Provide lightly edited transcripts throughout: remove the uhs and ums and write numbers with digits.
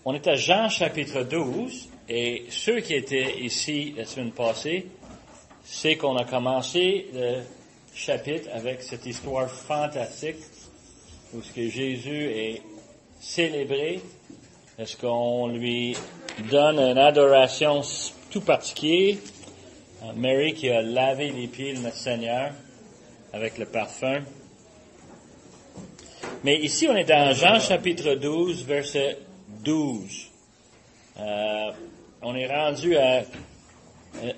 On est à Jean chapitre 12, et ceux qui étaient ici la semaine passée, c'est qu'on a commencé le chapitre avec cette histoire fantastique où ce que Jésus est célébré, est-ce qu'on lui donne une adoration tout particulière, Marie qui a lavé les pieds de notre Seigneur avec le parfum. Mais ici, on est dans Jean chapitre 12, verset 12. On est rendu à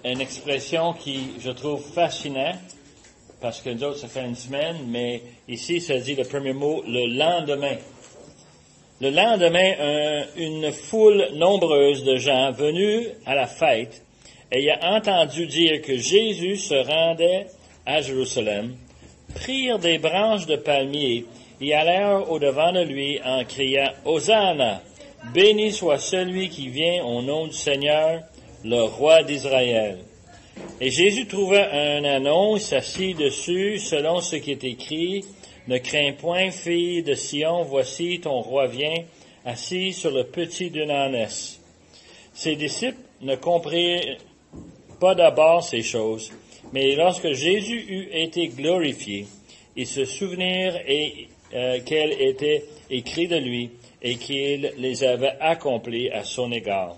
une expression qui, je trouve, fascinante, parce que nous autres, ça fait une semaine, mais ici, ça dit le premier mot, le lendemain. Le lendemain, une foule nombreuse de gens venus à la fête ayant entendu dire que Jésus se rendait à Jérusalem, prirent des branches de palmier et allèrent au-devant de lui en criant « Hosanna! Béni soit celui qui vient au nom du Seigneur, le roi d'Israël. » Et Jésus trouva un ânon, s'assit dessus, selon ce qui est écrit, « Ne crains point, fille de Sion, voici ton roi vient, assis sur le petit d'une ânesse. » Ses disciples ne comprirent pas d'abord ces choses, mais lorsque Jésus eut été glorifié, ils se souvenirent qu'elle était écrit de lui et qu'il les avait accomplis à son égard.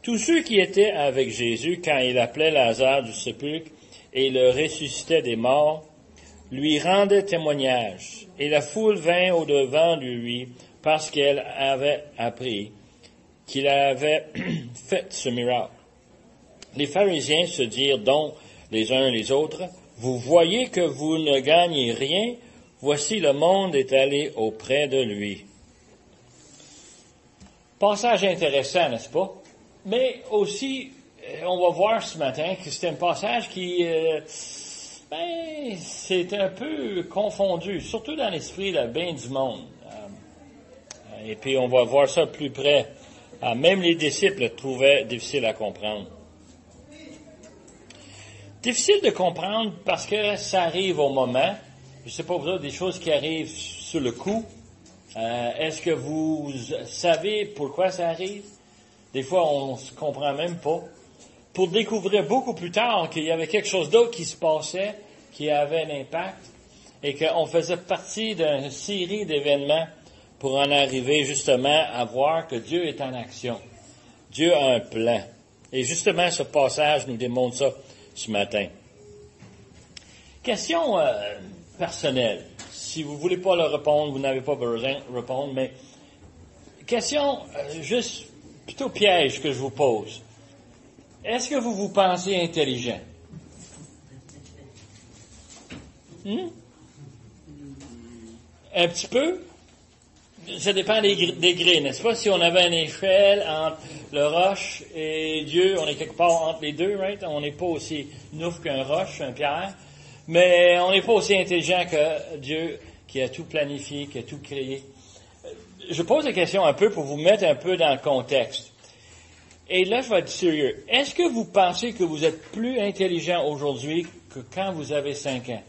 Tous ceux qui étaient avec Jésus quand il appelait Lazare du sépulcre et le ressuscitait des morts, lui rendaient témoignage, et la foule vint au-devant de lui parce qu'elle avait appris qu'il avait fait ce miracle. Les pharisiens se dirent donc les uns les autres, « Vous voyez que vous ne gagnez rien, voici le monde est allé auprès de lui. » Passage intéressant, n'est-ce pas? Mais aussi, on va voir ce matin que c'est un passage qui, c'est un peu confondu, surtout dans l'esprit de bien du monde. Et puis, on va voir ça plus près. Même les disciples le trouvaient difficile à comprendre. Difficile de comprendre parce que ça arrive au moment. Je ne sais pas vous autres, des choses qui arrivent sur le coup. Est-ce que vous savez pourquoi ça arrive? Des fois, on ne se comprend même pas. Pour découvrir beaucoup plus tard qu'il y avait quelque chose d'autre qui se passait, qui avait un impact, et qu'on faisait partie d'une série d'événements pour en arriver justement à voir que Dieu est en action. Dieu a un plan. Et justement, ce passage nous démontre ça ce matin. Question personnelle. Si vous ne voulez pas le répondre, vous n'avez pas besoin de répondre, mais question juste plutôt piège que je vous pose. Est-ce que vous vous pensez intelligent? Un petit peu? Ça dépend des degrés, n'est-ce pas? Si on avait une échelle entre le roche et Dieu, on est quelque part entre les deux, right? On n'est pas aussi nouf qu'un roche, un pierre, mais on n'est pas aussi intelligent que Dieu qui a tout planifié, qui a tout créé. Je pose la question un peu pour vous mettre un peu dans le contexte. Et là, je vais être sérieux. Est-ce que vous pensez que vous êtes plus intelligent aujourd'hui que quand vous avez 5 ans?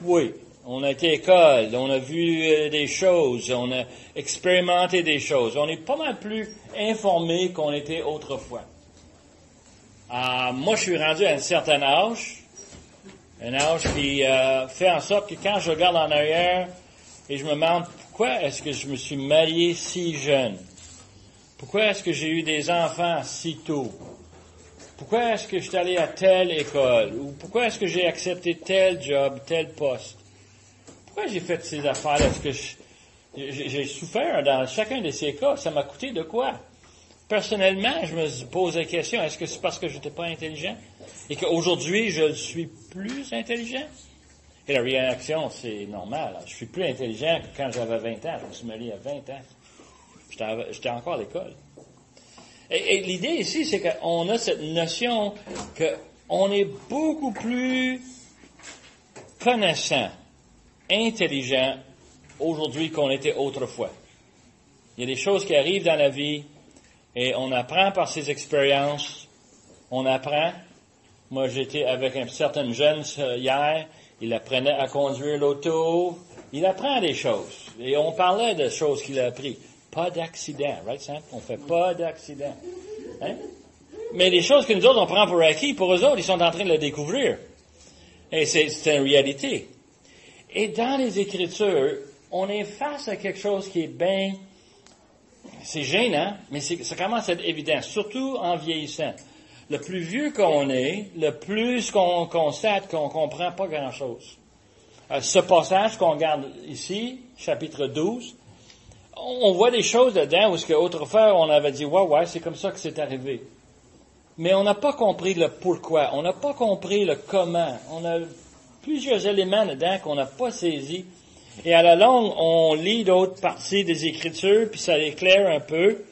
Oui. On a été à l'école, on a vu des choses, on a expérimenté des choses. On est pas mal plus informé qu'on était autrefois. Moi, je suis rendu à un certain âge, un âge qui fait en sorte que quand je regarde en arrière et je me demande pourquoi est-ce que je me suis marié si jeune? Pourquoi est-ce que j'ai eu des enfants si tôt? Pourquoi est-ce que je suis allé à telle école? Ou pourquoi est-ce que j'ai accepté tel job, tel poste? Pourquoi j'ai fait ces affaires-là? Est-ce que j'ai souffert dans chacun de ces cas? Ça m'a coûté de quoi? Personnellement, je me pose la question, est-ce que c'est parce que je n'étais pas intelligent? Et qu'aujourd'hui, je suis plus intelligent? Et la réaction, c'est normal. Je suis plus intelligent que quand j'avais 20 ans. Je me suis marié à 20 ans. J'étais encore à l'école. Et l'idée ici, c'est qu'on a cette notion qu'on est beaucoup plus connaissant, intelligent aujourd'hui qu'on était autrefois. Il y a des choses qui arrivent dans la vie et on apprend par ses expériences. On apprend. Moi, j'étais avec un certain jeune hier. Il apprenait à conduire l'auto. Il apprend des choses. Et on parlait de choses qu'il a appris. Pas d'accident, right, Sam? On fait pas d'accident. Hein? Mais les choses que nous autres, on prend pour acquis, pour eux autres, ils sont en train de le découvrir. Et c'est une réalité. Et dans les Écritures, on est face à quelque chose qui est bien... C'est gênant, mais ça commence à être évident, surtout en vieillissant. Le plus vieux qu'on est, le plus qu'on constate qu'on comprend pas grand-chose. Ce passage qu'on regarde ici, chapitre 12, on voit des choses dedans où autrefois on avait dit « ouais, c'est comme ça que c'est arrivé ». Mais on n'a pas compris le pourquoi, on n'a pas compris le comment. On a plusieurs éléments dedans qu'on n'a pas saisis. Et à la longue, on lit d'autres parties des Écritures, puis ça éclaire un peu.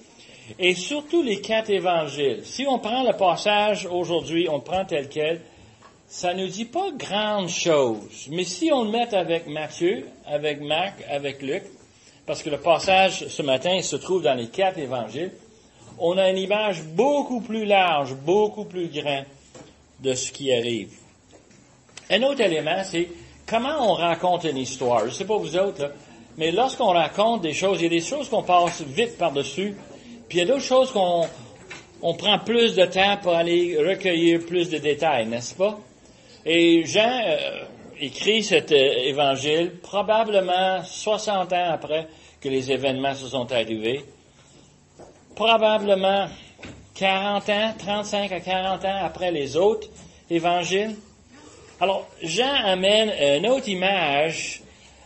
Et surtout les 4 évangiles. Si on prend le passage aujourd'hui, on le prend tel quel, ça ne nous dit pas grande chose. Mais si on le met avec Matthieu, avec Marc, avec Luc, parce que le passage ce matin se trouve dans les 4 évangiles, on a une image beaucoup plus large, beaucoup plus grande de ce qui arrive. Un autre élément, c'est comment on raconte une histoire. Je ne sais pas vous autres, là, mais lorsqu'on raconte des choses, il y a des choses qu'on passe vite par-dessus, puis il y a d'autres choses qu'on prend plus de temps pour aller recueillir plus de détails, n'est-ce pas? Et Jean écrit cet évangile probablement 60 ans après que les événements se sont arrivés. Probablement 40 ans, 35 à 40 ans après les autres évangiles. Alors, Jean amène une autre image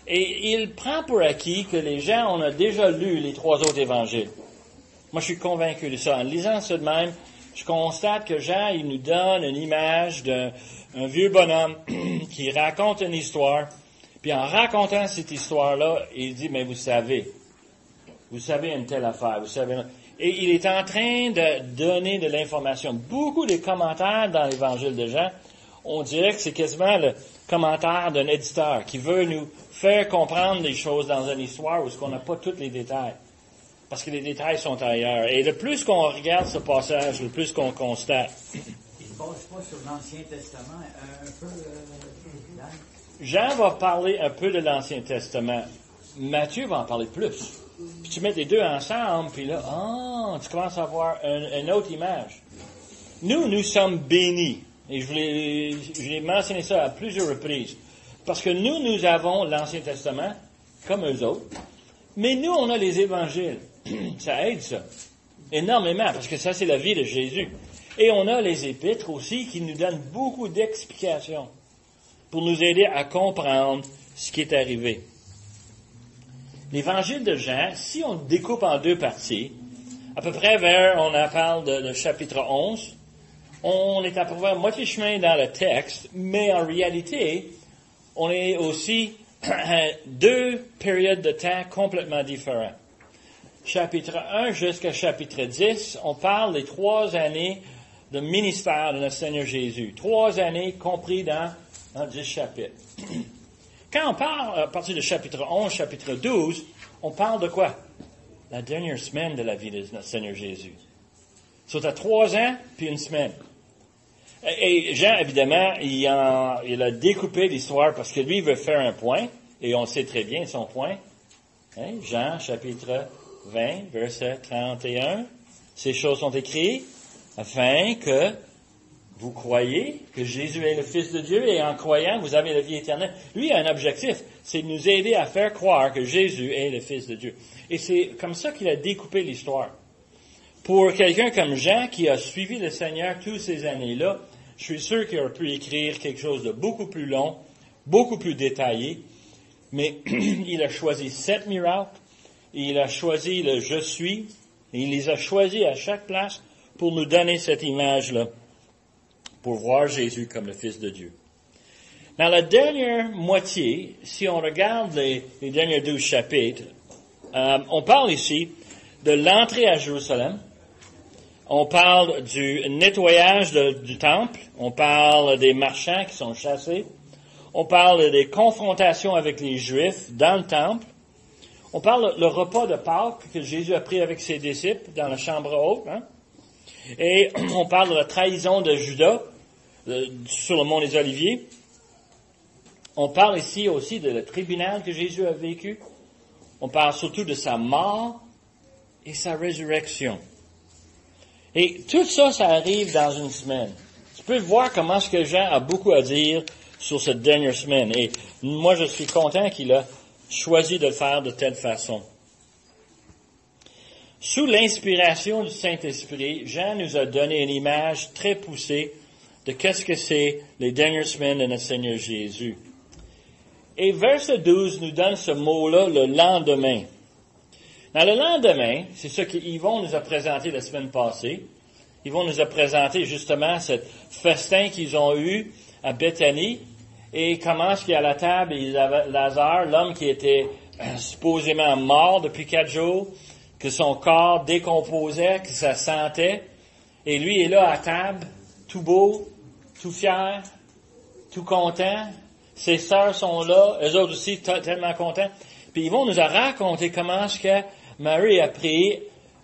et il prend pour acquis que les gens ont déjà lu les 3 autres évangiles. Moi, je suis convaincu de ça. En lisant ça de même, je constate que Jean, il nous donne une image d'un vieux bonhomme qui raconte une histoire. Puis en racontant cette histoire-là, il dit, mais vous savez une telle affaire, vous savez... Et il est en train de donner de l'information. Beaucoup des commentaires dans l'évangile de Jean, on dirait que c'est quasiment le commentaire d'un éditeur qui veut nous faire comprendre des choses dans une histoire où on n'a pas tous les détails. Parce que les détails sont ailleurs. Et le plus qu'on regarde ce passage, le plus qu'on constate. Il ne passe pas sur l'Ancien Testament un peu, Jean va parler un peu de l'Ancien Testament. Matthieu va en parler plus. Puis tu mets les deux ensemble, puis là, tu commences à avoir une autre image. Nous sommes bénis. Et je l'ai mentionné ça à plusieurs reprises. Parce que nous avons l'Ancien Testament, comme eux autres. Mais nous, on a les évangiles. Ça aide, ça. Énormément, parce que ça, c'est la vie de Jésus. Et on a les épîtres aussi qui nous donnent beaucoup d'explications pour nous aider à comprendre ce qui est arrivé. L'évangile de Jean, si on le découpe en 2 parties, à peu près on en parle de chapitre 11, on est à peu près moitié chemin dans le texte, mais en réalité, on est aussi à 2 périodes de temps complètement différentes. Chapitre 1 jusqu'à chapitre 10, on parle des 3 années de ministère de notre Seigneur Jésus. 3 années comprises dans 10 chapitres. Quand on parle à partir de chapitre 11, chapitre 12, on parle de quoi? La dernière semaine de la vie de notre Seigneur Jésus. C'est à 3 ans, puis 1 semaine. Et Jean, évidemment, il a découpé l'histoire parce que lui, il veut faire un point, et on sait très bien son point. Hein? Jean, chapitre 20, verset 31. Ces choses sont écrites afin que vous croyez que Jésus est le Fils de Dieu et en croyant, vous avez la vie éternelle. Lui il a un objectif, c'est de nous aider à faire croire que Jésus est le Fils de Dieu. Et c'est comme ça qu'il a découpé l'histoire. Pour quelqu'un comme Jean qui a suivi le Seigneur toutes ces années-là, je suis sûr qu'il aurait pu écrire quelque chose de beaucoup plus long, beaucoup plus détaillé, mais il a choisi 7 miracles, et il a choisi le « Je suis », et il les a choisis à chaque place pour nous donner cette image-là, pour voir Jésus comme le Fils de Dieu. Dans la dernière moitié, si on regarde les derniers 12 chapitres, on parle ici de l'entrée à Jérusalem, on parle du nettoyage du temple, on parle des marchands qui sont chassés, on parle des confrontations avec les Juifs dans le temple, on parle le repas de Pâques que Jésus a pris avec ses disciples dans la chambre haute, et on parle de la trahison de Judas sur le mont des Oliviers. On parle ici aussi de le tribunal que Jésus a vécu. On parle surtout de sa mort et sa résurrection. Et tout ça, ça arrive dans une semaine. Tu peux voir comment ce que Jean a beaucoup à dire sur cette dernière semaine. Et moi, je suis content qu'il a choisi de le faire de telle façon. Sous l'inspiration du Saint-Esprit, Jean nous a donné une image très poussée de qu'est-ce que c'est les dernières semaines de notre Seigneur Jésus. Et verset 12 nous donne ce mot-là, le lendemain. Dans le lendemain, c'est ce qu'Yvon nous a présenté la semaine passée. Yvon nous a présenté justement ce festin qu'ils ont eu à Béthanie et comment est-ce qu'à la table, ils avaient Lazare, l'homme qui était supposément mort depuis 4 jours, que son corps décomposait, que ça sentait, et lui est là à table, tout beau, tout fier, tout content. Ses sœurs sont là, eux autres aussi tellement contents. Puis Yvon nous a raconté comment est-ce que Marie a pris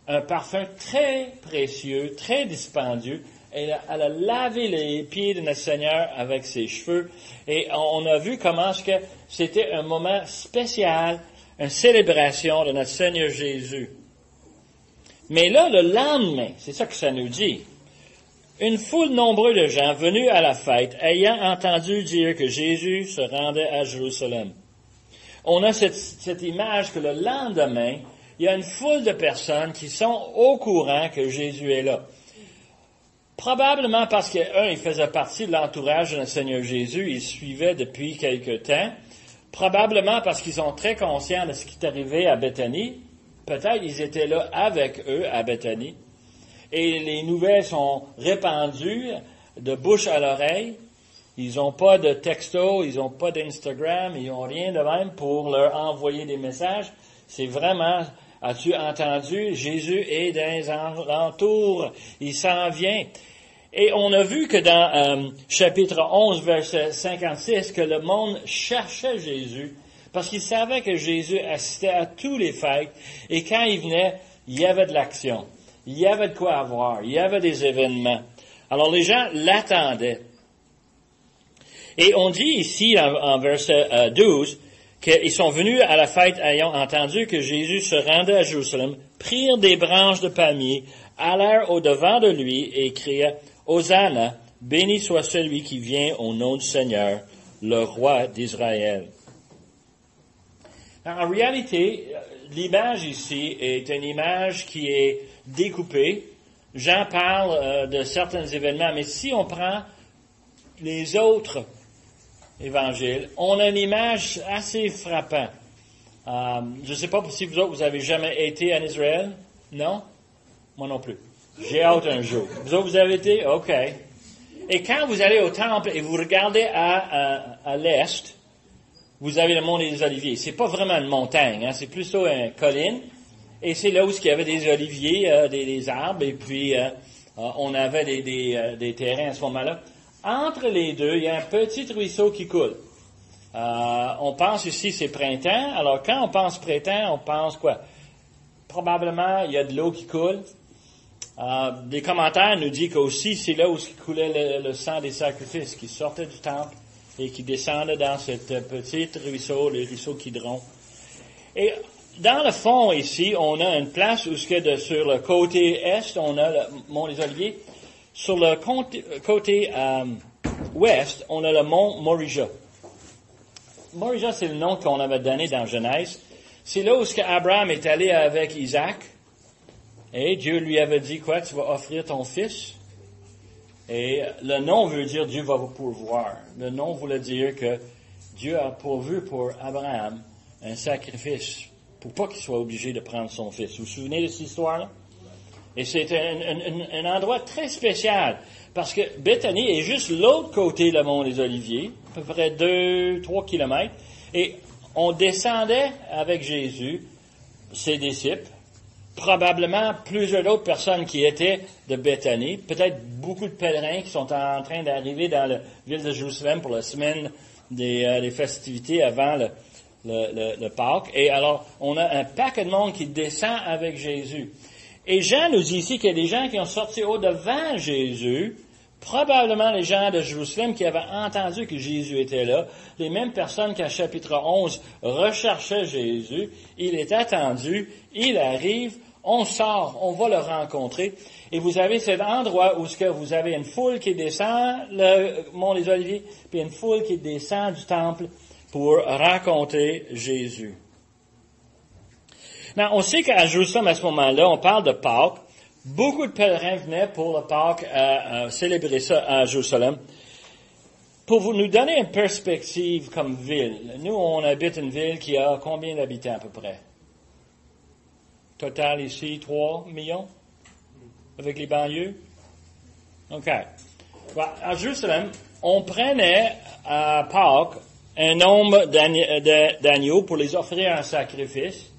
un parfum très précieux, très dispendieux. Elle a lavé les pieds de notre Seigneur avec ses cheveux. Et on a vu comment est-ce que c'était un moment spécial, une célébration de notre Seigneur Jésus. Mais là, le lendemain, c'est ça que ça nous dit. Une foule nombreuse de gens venus à la fête, ayant entendu dire que Jésus se rendait à Jérusalem. On a cette image que le lendemain, il y a une foule de personnes qui sont au courant que Jésus est là. Probablement parce que, il faisait partie de l'entourage de notre Seigneur Jésus, il suivait depuis quelque temps. Probablement parce qu'ils sont très conscients de ce qui est arrivé à Béthanie. Peut-être ils étaient là avec eux à Béthanie. Et les nouvelles sont répandues de bouche à l'oreille. Ils n'ont pas de texto, ils n'ont pas d'Instagram, ils n'ont rien de même pour leur envoyer des messages. C'est vraiment, as-tu entendu, Jésus est dans les alentours, il s'en vient. Et on a vu que dans chapitre 11, verset 56, que le monde cherchait Jésus parce qu'il savait que Jésus assistait à tous les fêtes et quand il venait, il y avait de l'action. Il y avait de quoi avoir. Il y avait des événements. Alors les gens l'attendaient. Et on dit ici, en verset 12, qu'ils sont venus à la fête ayant entendu que Jésus se rendait à Jérusalem, prirent des branches de palmier, allèrent au-devant de lui et crièrent « Hosanna, béni soit celui qui vient au nom du Seigneur, le roi d'Israël. » En réalité, l'image ici est une image qui est découpée. Jean parle de certains événements, mais si on prend les autres évangiles, on a une image assez frappante. Je ne sais pas si vous autres, vous avez jamais été en Israël. Non? Moi non plus. J'ai hâte un jour. Vous autres, vous avez été? OK. Et quand vous allez au temple et vous regardez à l'est, vous avez le mont des Oliviers. C'est pas vraiment une montagne, hein, c'est plutôt une colline. Et c'est là où il y avait des oliviers, des arbres, et puis on avait des terrains à ce moment-là. Entre les deux, il y a un petit ruisseau qui coule. On pense ici c'est printemps. Alors quand on pense printemps, on pense quoi? Probablement il y a de l'eau qui coule. Des commentaires nous disent qu'aussi c'est là où coulait le sang des sacrifices qui sortait du temple et qui descendait dans ce petit ruisseau, le ruisseau Kidron. Et dans le fond ici, on a une place où sur le côté est, on a le mont des Oliviers. Sur le côté ouest, on a le mont Morijah. Morijah, c'est le nom qu'on avait donné dans Genèse. C'est là où Abraham est allé avec Isaac. Et Dieu lui avait dit quoi? Tu vas offrir ton fils. Et le nom veut dire Dieu va vous pourvoir. Le nom voulait dire que Dieu a pourvu pour Abraham un sacrifice pour pas qu'il soit obligé de prendre son fils. Vous vous souvenez de cette histoire-là? Et c'est un endroit très spécial parce que Béthanie est juste l'autre côté du mont des Oliviers, à peu près 2-3 kilomètres. Et on descendait avec Jésus, ses disciples, probablement plusieurs autres personnes qui étaient de Béthanie, peut-être beaucoup de pèlerins qui sont en train d'arriver dans la ville de Jérusalem pour la semaine des festivités avant le Pâques. Et alors, on a un paquet de monde qui descend avec Jésus. Et Jean nous dit ici qu'il y a des gens qui ont sorti au-devant Jésus, probablement les gens de Jérusalem qui avaient entendu que Jésus était là, les mêmes personnes qu'en chapitre 11 recherchaient Jésus. Il est attendu, il arrive, On sort, on va le rencontrer. Et vous avez cet endroit où vous avez une foule qui descend, le mont des Oliviers, puis une foule qui descend du temple pour rencontrer Jésus. Maintenant, on sait qu'à Jérusalem, à ce moment-là, on parle de Pâques. Beaucoup de pèlerins venaient pour le Pâques à célébrer ça à Jérusalem. Pour nous donner une perspective comme ville, nous, on habite une ville qui a combien d'habitants à peu près? Total ici, 3 millions? Avec les banlieues? OK. À Jérusalem, on prenait à Pâques un nombre d'agneaux pour les offrir en sacrifice.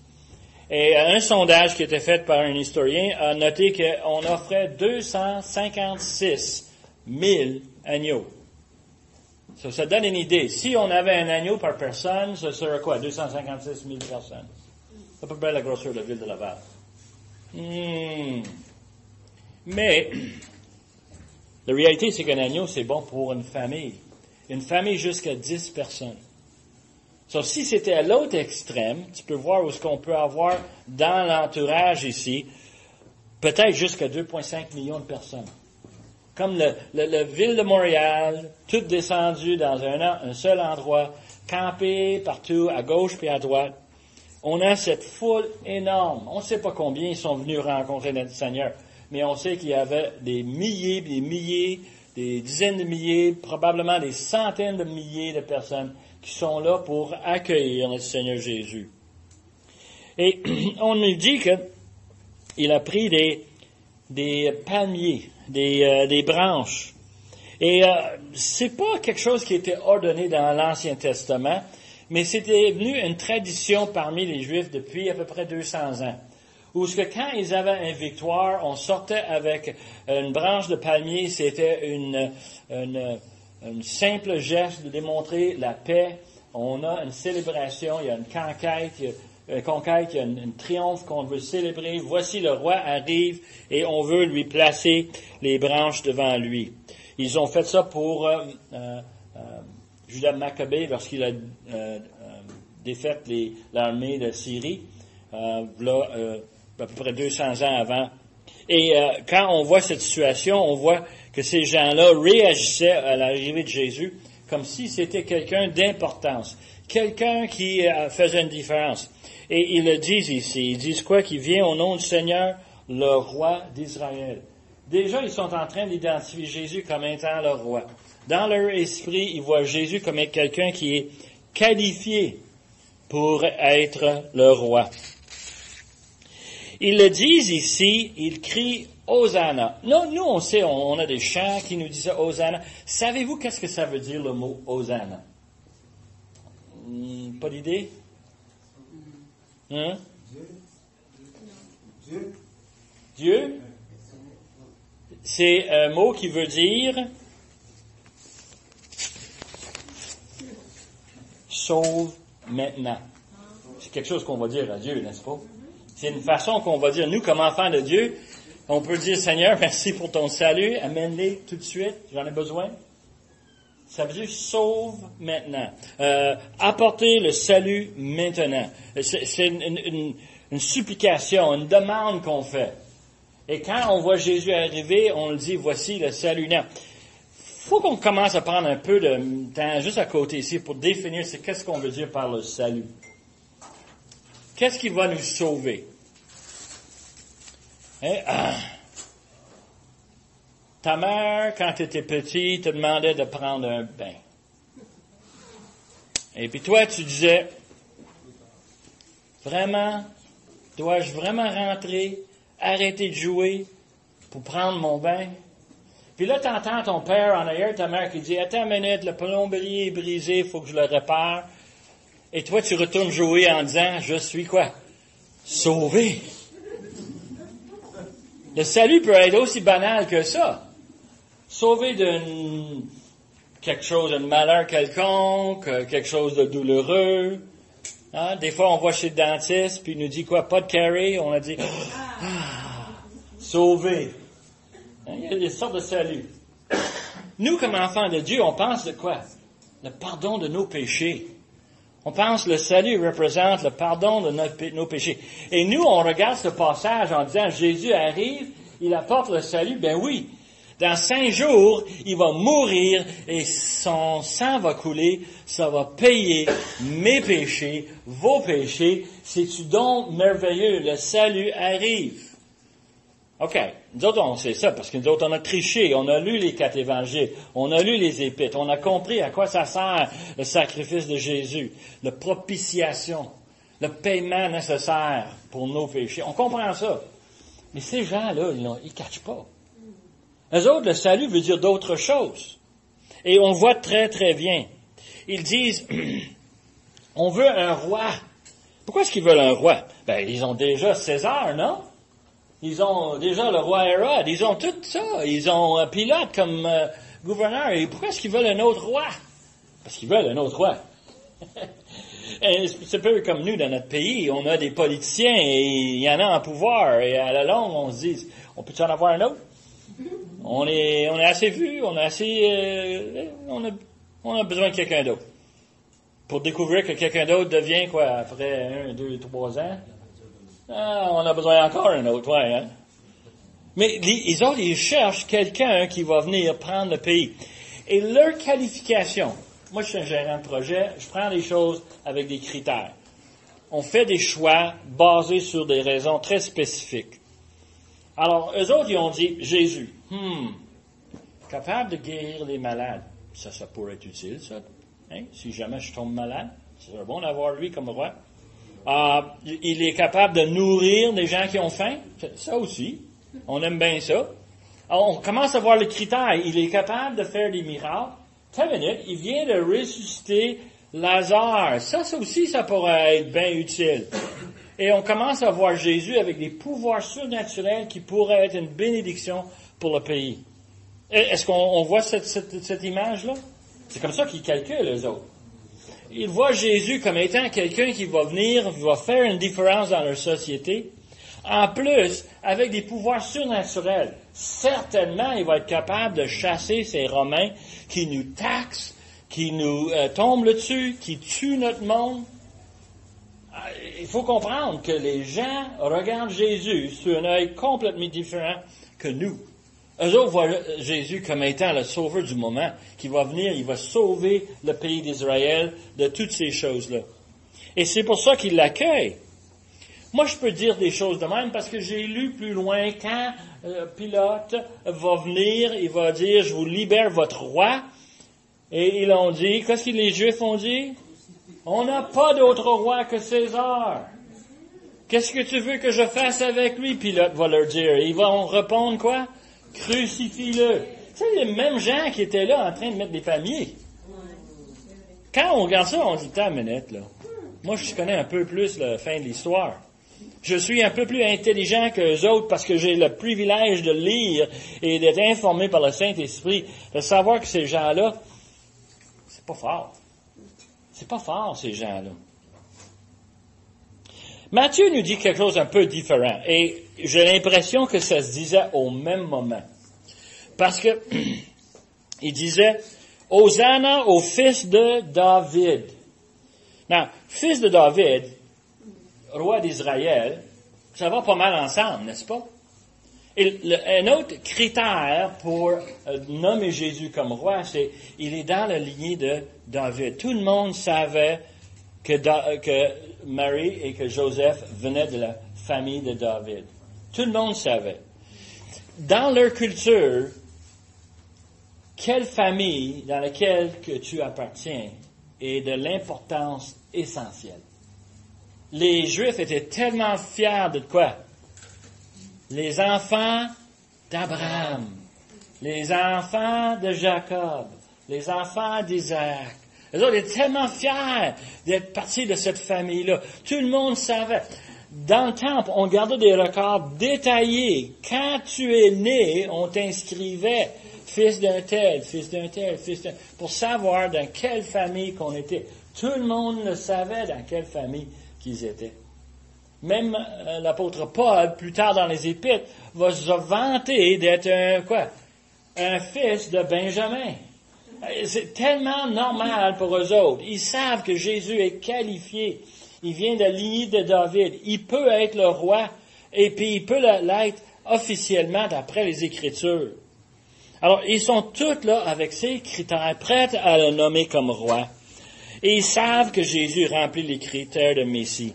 Et un sondage qui était fait par un historien a noté qu'on offrait 256 000 agneaux. Ça donne une idée. Si on avait un agneau par personne, ce serait quoi? 256 000 personnes. C'est à peu près la grosseur de la ville de Laval. Mais, la réalité, c'est qu'un agneau, c'est bon pour une famille. Une famille jusqu'à 10 personnes. Si c'était à l'autre extrême, tu peux voir où ce qu'on peut avoir dans l'entourage ici, peut-être jusqu'à 2,5 millions de personnes. Comme la ville de Montréal, toutes descendues dans un seul endroit, campées partout, à gauche puis à droite. On a cette foule énorme. On ne sait pas combien ils sont venus rencontrer notre Seigneur, mais on sait qu'il y avait des milliers, des dizaines de milliers, probablement des centaines de milliers de personnes qui sont là pour accueillir notre Seigneur Jésus. Et on nous dit qu'il a pris des palmiers, des branches. Et c'est pas quelque chose qui était ordonné dans l'Ancien Testament, mais c'était devenu une tradition parmi les Juifs depuis à peu près 200 ans. Où ce que quand ils avaient une victoire, on sortait avec une branche de palmier, c'était une simple geste de démontrer la paix. On a une célébration, il y a une conquête, il y a un triomphe qu'on veut célébrer. Voici le roi arrive et on veut lui placer les branches devant lui. Ils ont fait ça pour Judas Maccabée lorsqu'il a défait l'armée de Syrie, à peu près 200 ans avant. Et quand on voit cette situation, on voit que ces gens-là réagissaient à l'arrivée de Jésus comme si c'était quelqu'un d'importance, quelqu'un qui faisait une différence. Et ils le disent ici, ils disent quoi? Qu'il vient au nom du Seigneur, le roi d'Israël. Déjà, ils sont en train d'identifier Jésus comme étant le roi. Dans leur esprit, ils voient Jésus comme quelqu'un qui est qualifié pour être le roi. Ils le disent ici, ils crient Hosanna. Nous, on sait, on a des chants qui nous disent Hosanna. Savez-vous qu'est-ce que ça veut dire le mot Hosanna? Pas d'idée? Hein? Dieu? C'est un mot qui veut dire sauve maintenant. C'est quelque chose qu'on va dire à Dieu, n'est-ce pas? C'est une façon qu'on va dire, nous, comme enfants de Dieu, on peut dire, Seigneur, merci pour ton salut, amène-les tout de suite, j'en ai besoin. Ça veut dire sauve maintenant. Apporter le salut maintenant. C'est une supplication, une demande qu'on fait. Et quand on voit Jésus arriver, on le dit, voici le salut. Now, faut qu'on commence à prendre un peu de temps juste à côté ici pour définir qu'est-ce qu'on veut dire par le salut. Qu'est-ce qui va nous sauver? Ta mère, quand tu étais petit, te demandait de prendre un bain. Et puis toi, tu disais, vraiment, dois-je vraiment rentrer, arrêter de jouer pour prendre mon bain? Puis là, tu entends ton père en arrière, ta mère qui dit, attends une minute, le plombier est brisé, il faut que je le répare. Et toi, tu retournes jouer en disant, je suis quoi? Sauvé. Le salut peut être aussi banal que ça. Sauvé quelque chose, d'un malheur quelconque, quelque chose de douloureux. Hein? Des fois, on va chez le dentiste, puis il nous dit quoi? Pas de carie. On a dit, sauvé. Hein? Il y a des sortes de salut. Nous, comme enfants de Dieu, on pense de quoi? Le pardon de nos péchés. On pense que le salut représente le pardon de nos péchés. Et nous, on regarde ce passage en disant, Jésus arrive, il apporte le salut. Ben oui, dans 5 jours, il va mourir et son sang va couler. Ça va payer mes péchés, vos péchés. C'est-tu donc merveilleux? Le salut arrive. OK. Nous autres, on sait ça parce que nous autres, on a triché. On a lu les 4 évangiles. On a lu les épîtres. On a compris à quoi ça sert le sacrifice de Jésus. La propitiation. Le paiement nécessaire pour nos péchés. On comprend ça. Mais ces gens-là, ils ne catchent pas. Eux autres, le salut veut dire d'autres choses. Et on voit très, très bien. Ils disent, on veut un roi. Pourquoi est-ce qu'ils veulent un roi? Ben, ils ont déjà César, non? Ils ont déjà le roi Hérode. Ils ont tout ça. Ils ont Pilate comme gouverneur. Et pourquoi est-ce qu'ils veulent un autre roi? Parce qu'ils veulent un autre roi. C'est un peu comme nous dans notre pays. On a des politiciens et il y en a en pouvoir. Et à la longue, on se dit, on peut-tu en avoir un autre? On est assez vu, on a besoin de quelqu'un d'autre. Pour découvrir que quelqu'un d'autre devient quoi, après 1, 2, 3 ans? Ah, on a besoin encore d'un autre, ouais, hein? Mais les autres, ils cherchent quelqu'un qui va venir prendre le pays. Et leur qualification, moi je suis un gérant de projet, je prends les choses avec des critères. On fait des choix basés sur des raisons très spécifiques. Alors, eux autres, ils ont dit, Jésus, capable de guérir les malades. Ça pourrait être utile, ça. Hein? Si jamais je tombe malade, ce serait bon d'avoir lui comme roi. Il est capable de nourrir des gens qui ont faim. Ça aussi. On aime bien ça. Alors, on commence à voir le critère. Il est capable de faire des miracles. 10 minutes, il vient de ressusciter Lazare. Ça aussi, ça pourrait être bien utile. Et on commence à voir Jésus avec des pouvoirs surnaturels qui pourraient être une bénédiction pour le pays. Est-ce qu'on voit cette image-là? C'est comme ça qu'ils calculent, les autres. Ils voient Jésus comme étant quelqu'un qui va venir, qui va faire une différence dans leur société. En plus, avec des pouvoirs surnaturels, certainement, il va être capable de chasser ces Romains qui nous taxent, qui nous tombent dessus, qui tuent notre monde. Il faut comprendre que les gens regardent Jésus sur un œil complètement différent que nous. Eux autres voient Jésus comme étant le sauveur du moment, qui va venir, il va sauver le pays d'Israël de toutes ces choses-là. Et c'est pour ça qu'ils l'accueillent. Moi, je peux dire des choses de même parce que j'ai lu plus loin quand Pilate va venir, il va dire, je vous libère votre roi. Et ils ont dit, qu'est-ce que les Juifs ont dit? On n'a pas d'autre roi que César. Qu'est-ce que tu veux que je fasse avec lui? Pilate va leur dire. Ils vont répondre quoi? Crucifie-le. C'est les mêmes gens qui étaient là en train de mettre des palmiers. Quand on regarde ça, on dit, attends une minute, là. Moi, je connais un peu plus la fin de l'histoire. Je suis un peu plus intelligent que les autres parce que j'ai le privilège de lire et d'être informé par le Saint-Esprit, de savoir que ces gens-là, c'est pas fort. C'est pas fort, ces gens-là. Matthieu nous dit quelque chose un peu différent. Et j'ai l'impression que ça se disait au même moment. Parce que, il disait, Hosanna au fils de David. Non, fils de David, roi d'Israël, ça va pas mal ensemble, n'est-ce pas? Et un autre critère pour nommer Jésus comme roi, c'est il est dans la lignée de David. Tout le monde savait que Marie et que Joseph venaient de la famille de David. Tout le monde savait. Dans leur culture, quelle famille dans laquelle que tu appartiens est de l'importance essentielle. Les Juifs étaient tellement fiers de quoi? Les enfants d'Abraham, les enfants de Jacob, les enfants d'Isaac. Les autres étaient tellement fiers d'être partis de cette famille-là. Tout le monde savait. Dans le temple, on gardait des records détaillés. Quand tu es né, on t'inscrivait fils d'un tel, fils d'un tel, fils d'un tel, pour savoir dans quelle famille qu'on était. Tout le monde le savait dans quelle famille qu'ils étaient. Même l'apôtre Paul, plus tard dans les Épîtres, va se vanter d'être un fils de Benjamin. C'est tellement normal pour eux autres. Ils savent que Jésus est qualifié. Il vient de la lignée de David. Il peut être le roi et puis il peut l'être officiellement d'après les Écritures. Alors, ils sont tous là avec ces critères, prêts à le nommer comme roi. Et ils savent que Jésus remplit les critères de Messie.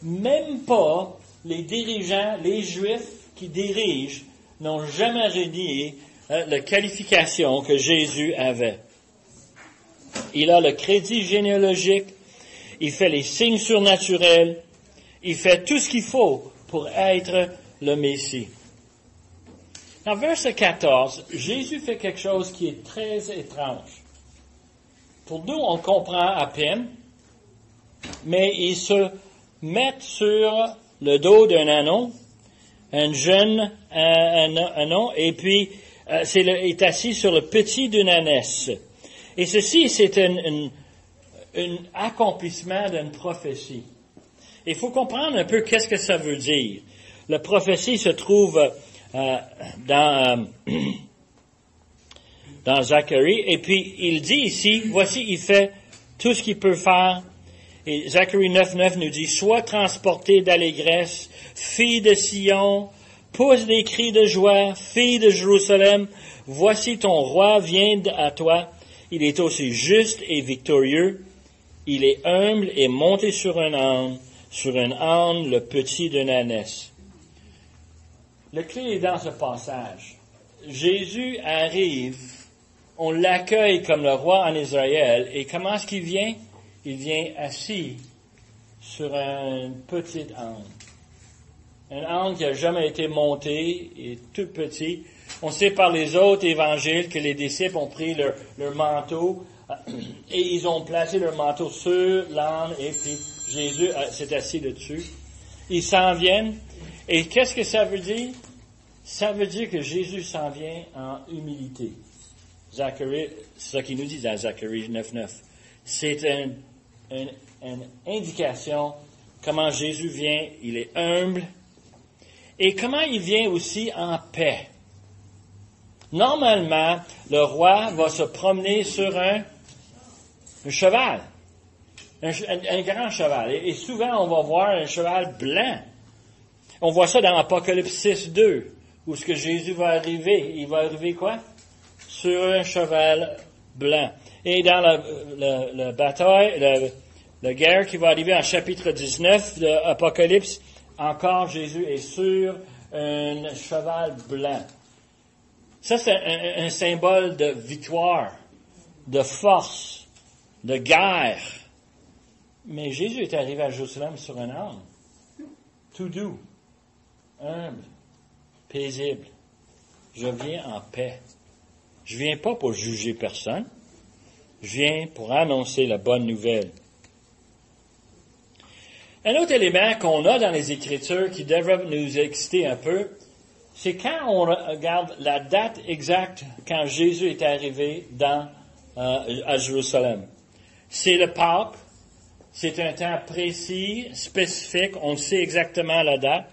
Même pas les dirigeants, les Juifs qui dirigent, n'ont jamais renié la qualification que Jésus avait. Il a le crédit généalogique, il fait les signes surnaturels, il fait tout ce qu'il faut pour être le Messie. Dans verset 14, Jésus fait quelque chose qui est très étrange. Pour nous, on comprend à peine, mais il se met sur le dos d'un ânon, un jeune ânon, et puis il est assis sur le petit d'une ânesse. Et ceci, c'est un accomplissement d'une prophétie. Il faut comprendre un peu qu'est-ce que ça veut dire. La prophétie se trouve dans Zacharie, et puis il dit ici, voici, il fait tout ce qu'il peut faire. Et Zacharie 9:9 nous dit, sois transporté d'allégresse, fille de Sion, pousse des cris de joie, fille de Jérusalem, voici ton roi vient à toi, il est aussi juste et victorieux, il est humble et monté sur un âne, le petit d'une ânesse. Le clé est dans ce passage. Jésus arrive, on l'accueille comme le roi en Israël, et comment est-ce qu'il vient? Il vient assis sur un petit âne. Un âne qui n'a jamais été monté, et tout petit. On sait par les autres évangiles que les disciples ont pris leur manteau, et ils ont placé leur manteau sur l'âne, et puis Jésus s'est assis dessus. Ils s'en viennent, et qu'est-ce que ça veut dire? Ça veut dire que Jésus s'en vient en humilité. Zacharie, c'est ça qu'il nous dit dans Zacharie 9:9. C'est une indication comment Jésus vient, il est humble, et comment il vient aussi en paix. Normalement, le roi va se promener sur un cheval, un grand cheval, et souvent on va voir un cheval blanc. On voit ça dans Apocalypse 6:2, où ce que Jésus va arriver. Il va arriver quoi? Sur un cheval blanc. Et dans la bataille, la guerre qui va arriver en chapitre 19 de l'Apocalypse, encore Jésus est sur un cheval blanc. Ça, c'est un symbole de victoire, de force, de guerre. Mais Jésus est arrivé à Jérusalem sur un âne, tout doux, humble, paisible. Je viens en paix. Je viens pas pour juger personne. Je viens pour annoncer la bonne nouvelle. Un autre élément qu'on a dans les Écritures qui devrait nous exciter un peu, c'est quand on regarde la date exacte quand Jésus est arrivé à Jérusalem. C'est le Pâques. C'est un temps précis, spécifique. On sait exactement la date.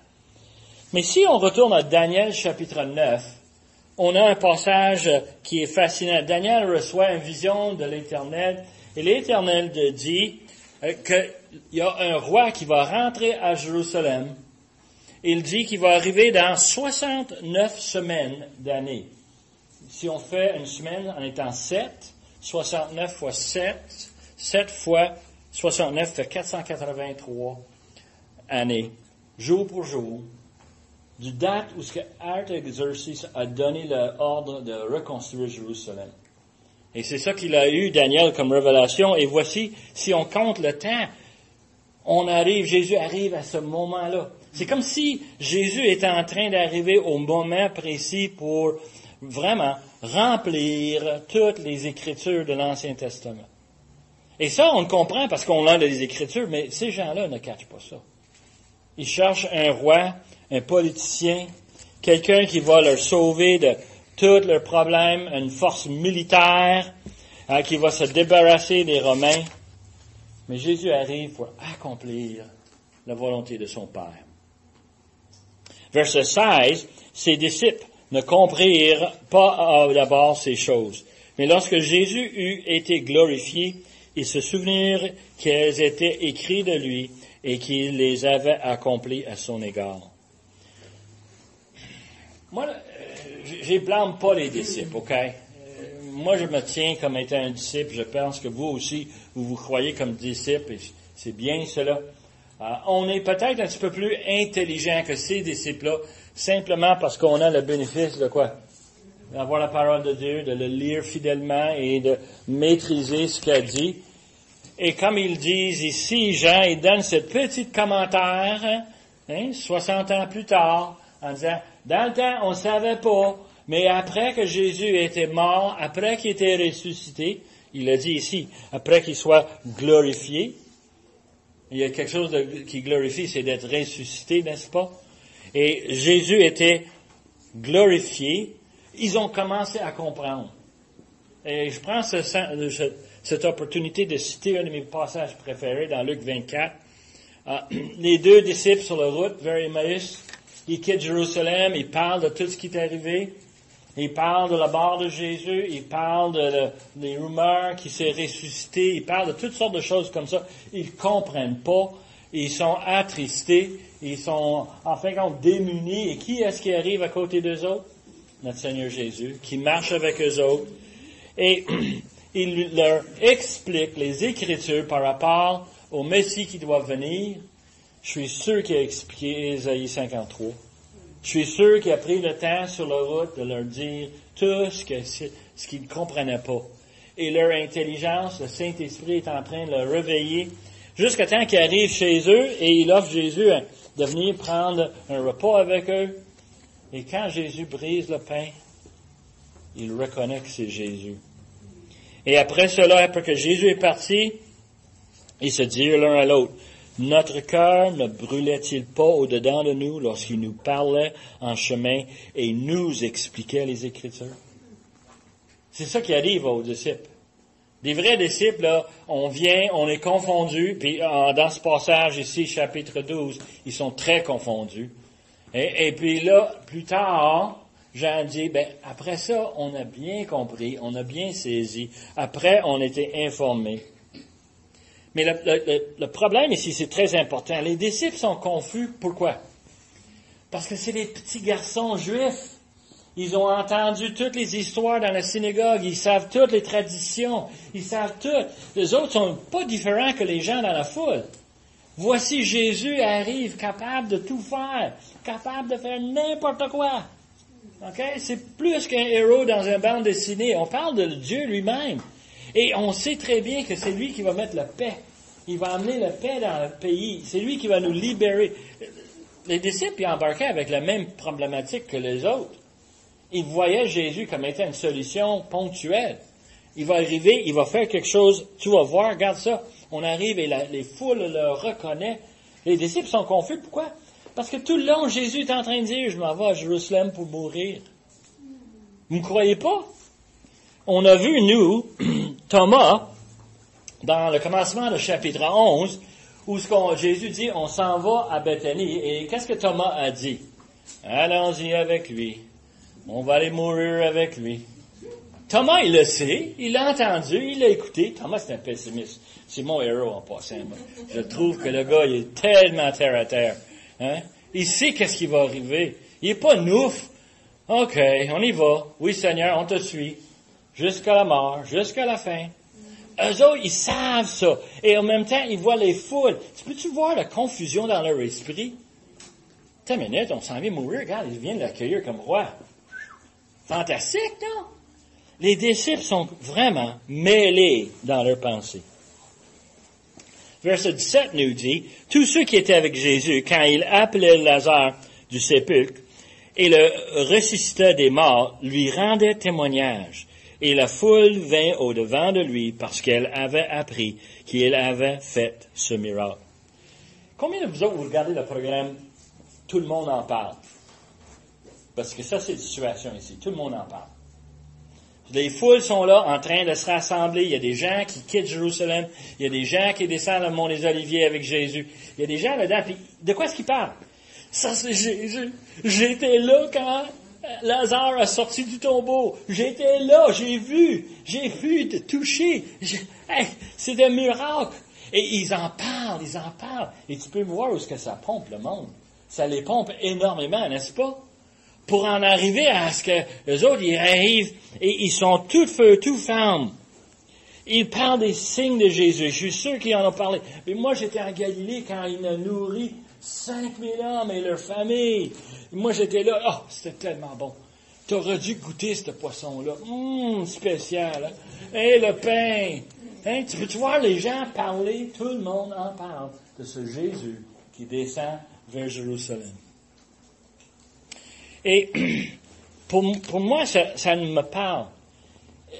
Mais si on retourne à Daniel chapitre 9, on a un passage qui est fascinant. Daniel reçoit une vision de l'Éternel, et l'Éternel dit qu'il y a un roi qui va rentrer à Jérusalem. Il dit qu'il va arriver dans 69 semaines d'année. Si on fait une semaine en étant 7, 69 fois 7, 7 fois 69 fait 483 années, jour pour jour, du date où ce que Artaxerxes a donné l'ordre de reconstruire Jérusalem. Et c'est ça qu'il a eu, Daniel, comme révélation. Et voici, si on compte le temps, Jésus arrive à ce moment-là. C'est comme si Jésus était en train d'arriver au moment précis pour vraiment remplir toutes les Écritures de l'Ancien Testament. Et ça, on le comprend parce qu'on a les Écritures, mais ces gens-là ne cachent pas ça. Ils cherchent un roi, un politicien, quelqu'un qui va leur sauver de tous leurs problèmes, une force militaire, qui va se débarrasser des Romains. Mais Jésus arrive pour accomplir la volonté de son Père. Verset 16, ses disciples ne comprirent pas d'abord ces choses. Mais lorsque Jésus eut été glorifié, ils se souvenirent qu'elles étaient écrites de lui et qu'il les avait accomplies à son égard. Moi, je blâme pas les disciples, OK? Moi, je me tiens comme étant un disciple. Je pense que vous aussi, vous vous croyez comme disciple, et c'est bien cela. On est peut-être un petit peu plus intelligent que ces disciples-là, simplement parce qu'on a le bénéfice de quoi? D'avoir la parole de Dieu, de le lire fidèlement et de maîtriser ce qu'elle dit. Et comme ils disent ici, Jean, il donne ce petit commentaire, 60 ans plus tard, en disant, dans le temps, on ne savait pas, mais après que Jésus était mort, après qu'il était ressuscité, il a dit ici, après qu'il soit glorifié, il y a quelque chose qui glorifie, c'est d'être ressuscité, n'est-ce pas? Et Jésus était glorifié. Ils ont commencé à comprendre. Et je prends cette opportunité de citer un de mes passages préférés dans Luc 24. Les deux disciples sur la route vers Emmaüs, ils quittent Jérusalem, ils parlent de tout ce qui est arrivé. Ils parlent de la mort de Jésus, ils parlent des rumeurs qu'il s'est ressuscité, ils parlent de toutes sortes de choses comme ça. Ils comprennent pas, ils sont attristés, ils sont en fin de compte démunis. Et qui est-ce qui arrive à côté d'eux autres? Notre Seigneur Jésus, qui marche avec eux autres. Et il leur explique les Écritures par rapport au Messie qui doit venir. Je suis sûr qu'il a expliqué Ésaïe 53. Je suis sûr qu'il a pris le temps sur la route de leur dire tout ce qu'ils ne comprenaient pas. Et leur intelligence, le Saint-Esprit est en train de le réveiller jusqu'à temps qu'ils arrivent chez eux et il offre Jésus de venir prendre un repas avec eux. Et quand Jésus brise le pain, il reconnaît que c'est Jésus. Et après cela, après que Jésus est parti, ils se dirent l'un à l'autre, « Notre cœur ne brûlait-il pas au-dedans de nous lorsqu'il nous parlait en chemin et nous expliquait les Écritures? » C'est ça qui arrive aux disciples. Des vrais disciples, là, on vient, on est confondus, puis dans ce passage ici, chapitre 12, ils sont très confondus. Et puis là, plus tard, Jean dit, après ça, on a bien compris, on a bien saisi. Après, on était informés. Mais le problème ici, c'est très important. Les disciples sont confus. Pourquoi? Parce que c'est des petits garçons juifs. Ils ont entendu toutes les histoires dans la synagogue. Ils savent toutes les traditions. Ils savent tout. Les autres sont pas différents que les gens dans la foule. Voici Jésus arrive, capable de tout faire, capable de faire n'importe quoi. Okay? C'est plus qu'un héros dans une bande dessinée. On parle de Dieu lui-même. Et on sait très bien que c'est lui qui va mettre la paix. Il va amener la paix dans le pays. C'est lui qui va nous libérer. Les disciples y embarquaient avec la même problématique que les autres. Ils voyaient Jésus comme étant une solution ponctuelle. Il va arriver, il va faire quelque chose, tu vas voir, regarde ça. On arrive et les foules le reconnaissent. Les disciples sont confus. Pourquoi? Parce que tout le long, Jésus est en train de dire, je m'en vais à Jérusalem pour mourir. Vous ne croyez pas? On a vu, nous, Thomas, dans le commencement du chapitre 11, où Jésus dit, on s'en va à Béthanie. Et qu'est-ce que Thomas a dit? Allons-y avec lui. On va aller mourir avec lui. Thomas, il le sait, il l'a entendu, il l'a écouté. Thomas, c'est un pessimiste. C'est mon héros en passant. Moi. Je trouve que le gars, il est tellement terre à terre. Hein? Il sait qu'est-ce qui va arriver. Il est pas nouf. OK, on y va. Oui, Seigneur, on te suit. Jusqu'à la mort, jusqu'à la fin. Eux autres, ils savent ça. Et en même temps, ils voient les foules. Peux-tu voir la confusion dans leur esprit? Attends une minute, on s'en vient mourir. Regarde, ils viennent l'accueillir comme roi. Fantastique, non? Les disciples sont vraiment mêlés dans leurs pensées. Verset 17 nous dit, « Tous ceux qui étaient avec Jésus, quand il appelait Lazare du sépulcre et le ressuscita des morts, lui rendaient témoignage. Et la foule vint au-devant de lui parce qu'elle avait appris qu'il avait fait ce miracle. » Combien de vous autres, vous regardez le programme « Tout le monde en parle » ? Parce que ça, c'est la situation ici. Tout le monde en parle. Les foules sont là en train de se rassembler. Il y a des gens qui quittent Jérusalem. Il y a des gens qui descendent le mont des Oliviers avec Jésus. Il y a des gens là-dedans. Puis de quoi est-ce qu'ils parlent? Ça, c'est Jésus. J'étais là quand Lazare a sorti du tombeau. J'étais là, j'ai vu toucher. Hey, c'est un miracle. Et ils en parlent. Et tu peux voir où est-ce que ça pompe le monde. Ça les pompe énormément, n'est-ce pas? Pour en arriver à ce que les autres, ils arrivent et ils sont tout feu, tout flamme. Ils parlent des signes de Jésus. Je suis sûr qu'ils en ont parlé. Mais moi, j'étais en Galilée quand il a nourri 5000 hommes et leurs familles. Moi, j'étais là. Oh, c'était tellement bon. Tu aurais dû goûter ce poisson-là. Spécial. Hein? Et le pain. Hein? Tu peux voir les gens parler. Tout le monde en parle de ce Jésus qui descend vers Jérusalem. Et pour moi, ça me parle.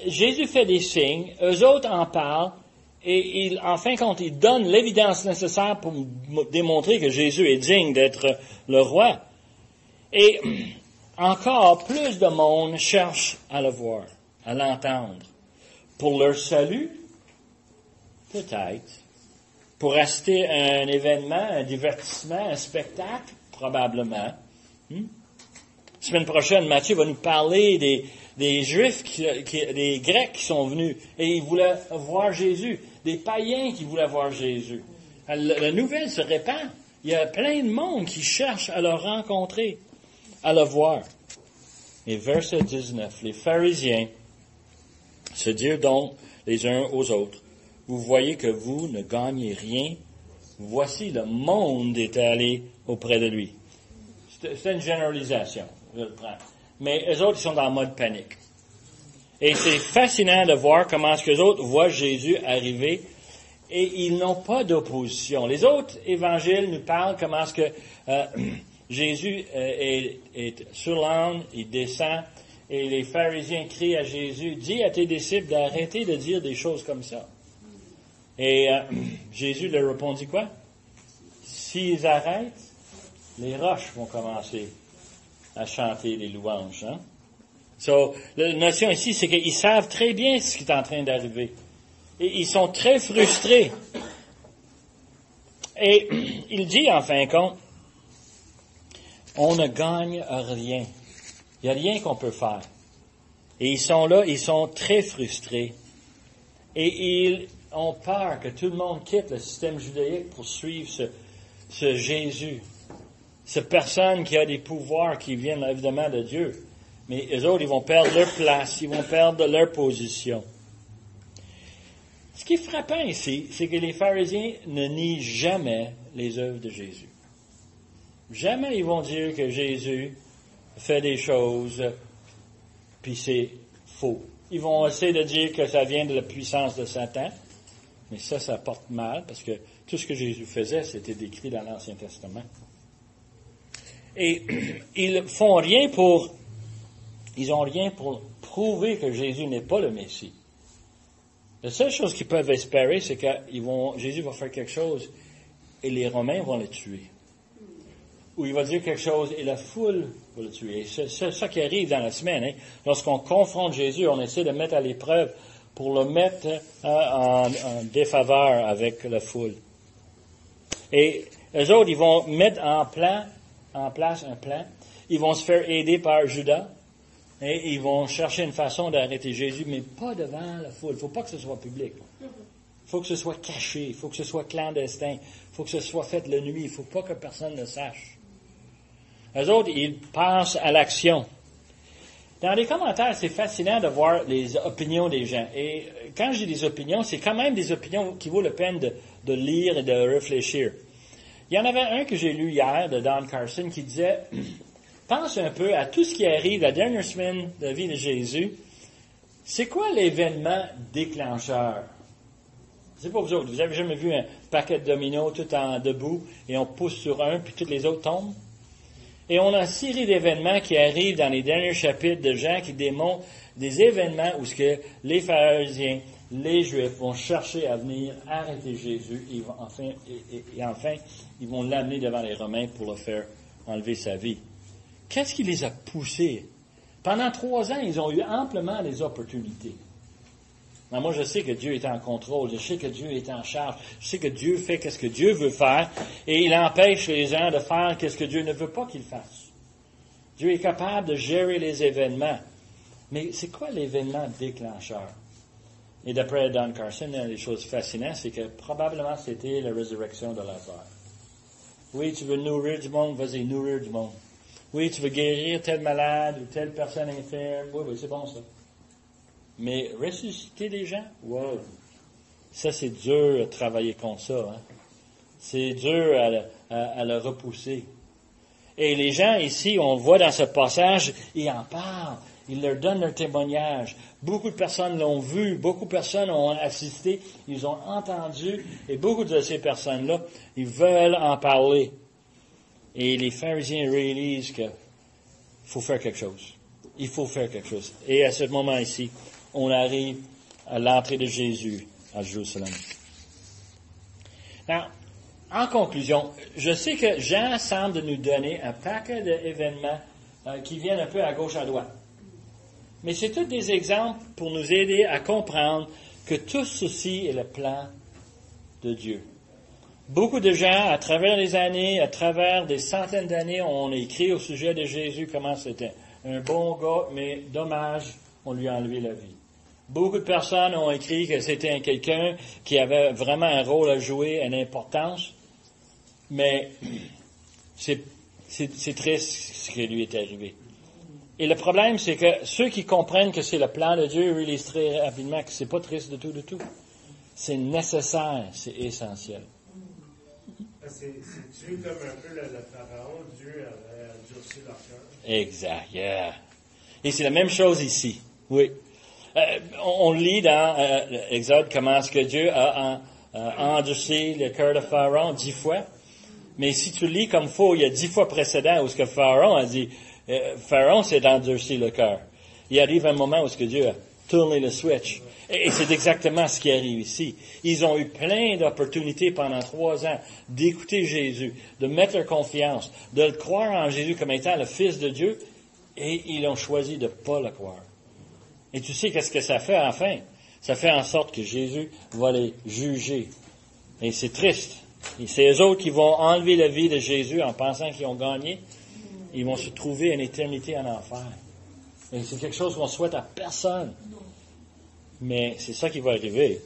Jésus fait des signes, eux autres en parlent, et en fin de compte, ils donnent l'évidence nécessaire pour démontrer que Jésus est digne d'être le roi. Et encore plus de monde cherche à le voir, à l'entendre. Pour leur salut, peut-être. Pour assister à un événement, un divertissement, un spectacle, probablement. Semaine prochaine, Matthieu va nous parler des Juifs, des Grecs qui sont venus et ils voulaient voir Jésus. Des païens qui voulaient voir Jésus. La nouvelle se répand. Il y a plein de monde qui cherche à le rencontrer, à le voir. Et verset 19, les pharisiens se dirent donc les uns aux autres, vous voyez que vous ne gagnez rien. Voici le monde est allé auprès de lui. C'est une généralisation, je le prends. Mais eux autres, ils sont dans le mode panique. Et c'est fascinant de voir comment est-ce que les autres voient Jésus arriver et ils n'ont pas d'opposition. Les autres évangiles nous parlent comment est-ce que Jésus est sur l'âne, il descend et les pharisiens crient à Jésus, dis à tes disciples d'arrêter de dire des choses comme ça. Et Jésus leur répondit quoi? S'ils arrêtent, les roches vont commencer à chanter des louanges. Hein? So, la notion ici, c'est qu'ils savent très bien ce qui est en train d'arriver. Et ils sont très frustrés. Et il dit, en fin de compte, on ne gagne rien. Il n'y a rien qu'on peut faire. Et ils sont là, ils sont très frustrés. Et ils ont peur que tout le monde quitte le système judaïque pour suivre ce Jésus. Cette personne qui a des pouvoirs qui viennent évidemment de Dieu. Mais eux autres, ils vont perdre leur place, ils vont perdre leur position. Ce qui est frappant ici, c'est que les pharisiens ne nient jamais les œuvres de Jésus. Jamais ils vont dire que Jésus fait des choses, puis c'est faux. Ils vont essayer de dire que ça vient de la puissance de Satan, mais ça porte mal, parce que tout ce que Jésus faisait, c'était décrit dans l'Ancien Testament. Et ils n'ont rien pour prouver que Jésus n'est pas le Messie. La seule chose qu'ils peuvent espérer, c'est que Jésus va faire quelque chose et les Romains vont le tuer. Ou il va dire quelque chose et la foule va le tuer. C'est ça qui arrive dans la semaine. Hein? Lorsqu'on confronte Jésus, on essaie de le mettre à l'épreuve pour le mettre en défaveur avec la foule. Et eux autres, ils vont mettre en place un plan. Ils vont se faire aider par Judas. Et ils vont chercher une façon d'arrêter Jésus, mais pas devant la foule. Il ne faut pas que ce soit public. Il faut que ce soit caché. Il faut que ce soit clandestin. Il faut que ce soit fait la nuit. Il ne faut pas que personne ne sache. Eux autres, ils passent à l'action. Dans les commentaires, c'est fascinant de voir les opinions des gens. Et quand je dis des opinions, c'est quand même des opinions qui vaut la peine de lire et de réfléchir. Il y en avait un que j'ai lu hier, de Don Carson, qui disait... Pense un peu à tout ce qui arrive la dernière semaine de la vie de Jésus. C'est quoi l'événement déclencheur? C'est pas vous autres. Vous avez jamais vu un paquet de dominos tout en debout et on pousse sur un puis tous les autres tombent? Et on a une série d'événements qui arrivent dans les derniers chapitres de Jean qui démontrent des événements où ce que les pharisiens, les Juifs vont chercher à venir arrêter Jésus et enfin, ils vont l'amener devant les Romains pour le faire enlever sa vie. Qu'est-ce qui les a poussés? Pendant 3 ans, ils ont eu amplement les opportunités. Mais moi, je sais que Dieu est en contrôle. Je sais que Dieu est en charge. Je sais que Dieu fait ce que Dieu veut faire. Et il empêche les gens de faire ce que Dieu ne veut pas qu'ils fassent. Dieu est capable de gérer les événements. Mais c'est quoi l'événement déclencheur? Et d'après Don Carson, une des choses fascinantes, c'est que probablement c'était la résurrection de Lazare. Oui, tu veux nourrir du monde, vas-y, nourrir du monde. Oui, tu veux guérir tel malade ou telle personne infirme, oui, c'est bon ça. Mais ressusciter des gens, wow! Ça, c'est dur à travailler contre ça. Hein? C'est dur à le repousser. Et les gens ici, on le voit dans ce passage, ils en parlent. Ils leur donnent leur témoignage. Beaucoup de personnes l'ont vu, beaucoup de personnes ont assisté, ils ont entendu, et beaucoup de ces personnes-là, ils veulent en parler. Et les pharisiens réalisent qu'il faut faire quelque chose. Il faut faire quelque chose. Et à ce moment ici, on arrive à l'entrée de Jésus à Jérusalem. Alors, en conclusion, je sais que Jean semble nous donner un paquet d'événements qui viennent un peu à gauche, à droite. Mais c'est tous des exemples pour nous aider à comprendre que tout ceci est le plan de Dieu. Beaucoup de gens, à travers les années, à travers des centaines d'années, ont écrit au sujet de Jésus comment c'était un bon gars, mais dommage, on lui a enlevé la vie. Beaucoup de personnes ont écrit que c'était quelqu'un qui avait vraiment un rôle à jouer, une importance, mais c'est triste ce qui lui est arrivé. Et le problème, c'est que ceux qui comprennent que c'est le plan de Dieu réalisent très rapidement que c'est pas triste du tout. C'est nécessaire, c'est essentiel. C'est Dieu comme un peu le pharaon, Dieu a durci leur cœur. Exact, yeah. Et c'est la même chose ici, oui. On lit dans Exode comment est-ce que Dieu a endurci le cœur de Pharaon 10 fois. Mais si tu lis comme il y a 10 fois précédent où ce que Pharaon a dit, Pharaon s'est endurci le cœur. Il arrive un moment où ce que Dieu a tourné le switch. Et c'est exactement ce qui arrive ici. Ils ont eu plein d'opportunités pendant 3 ans d'écouter Jésus, de mettre leur confiance, de le croire en Jésus comme étant le Fils de Dieu, et ils ont choisi de ne pas le croire. Et tu sais qu'est-ce que ça fait enfin? Ça fait en sorte que Jésus va les juger. Et c'est triste. Et c'est eux autres qui vont enlever la vie de Jésus en pensant qu'ils ont gagné. Ils vont se trouver une éternité en enfer. Et c'est quelque chose qu'on souhaite à personne. Mais c'est ça qui va arriver.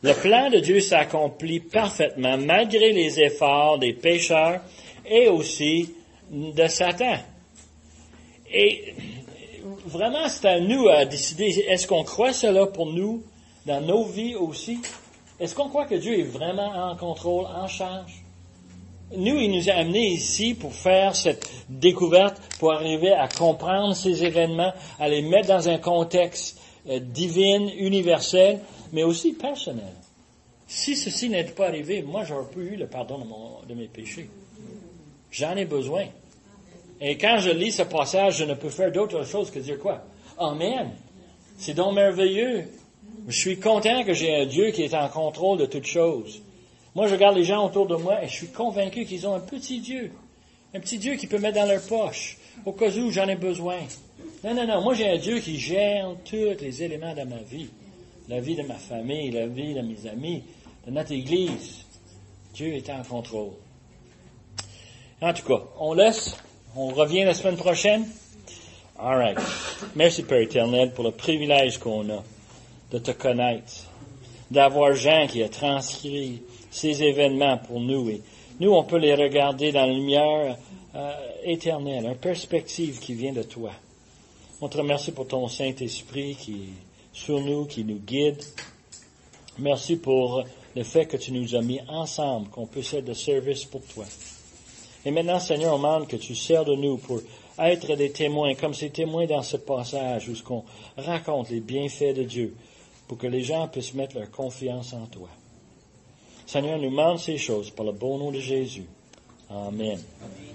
Le plan de Dieu s'accomplit parfaitement malgré les efforts des pécheurs et aussi de Satan. Et vraiment, c'est à nous à décider, est-ce qu'on croit cela pour nous, dans nos vies aussi? Est-ce qu'on croit que Dieu est vraiment en contrôle, en charge? Nous, il nous a amenés ici pour faire cette découverte, pour arriver à comprendre ces événements, à les mettre dans un contexte divin, universel, mais aussi personnel. Si ceci n'était pas arrivé, moi, j'aurais pas eu le pardon de mes péchés. J'en ai besoin. Et quand je lis ce passage, je ne peux faire d'autre chose que dire quoi? Amen. C'est donc merveilleux. Je suis content que j'ai un Dieu qui est en contrôle de toutes choses. Moi, je regarde les gens autour de moi et je suis convaincu qu'ils ont un petit Dieu. Un petit Dieu qu'ils peuvent mettre dans leur poche, au cas où j'en ai besoin. Non. Moi, j'ai un Dieu qui gère tous les éléments de ma vie. La vie de ma famille, la vie de mes amis, de notre Église. Dieu est en contrôle. En tout cas, on revient la semaine prochaine. All right. Merci, Père éternel, pour le privilège qu'on a de te connaître, d'avoir Jean qui a transcrit ces événements pour nous. Et nous, on peut les regarder dans la lumière éternelle, une perspective qui vient de toi. On te remercie pour ton Saint-Esprit qui est sur nous, qui nous guide. Merci pour le fait que tu nous as mis ensemble, qu'on puisse être de service pour toi. Et maintenant, Seigneur, on demande que tu sers de nous pour être des témoins, comme ces témoins dans ce passage où ce qu'on raconte les bienfaits de Dieu, pour que les gens puissent mettre leur confiance en toi. Seigneur, nous demande ces choses par le bon nom de Jésus. Amen. Amen.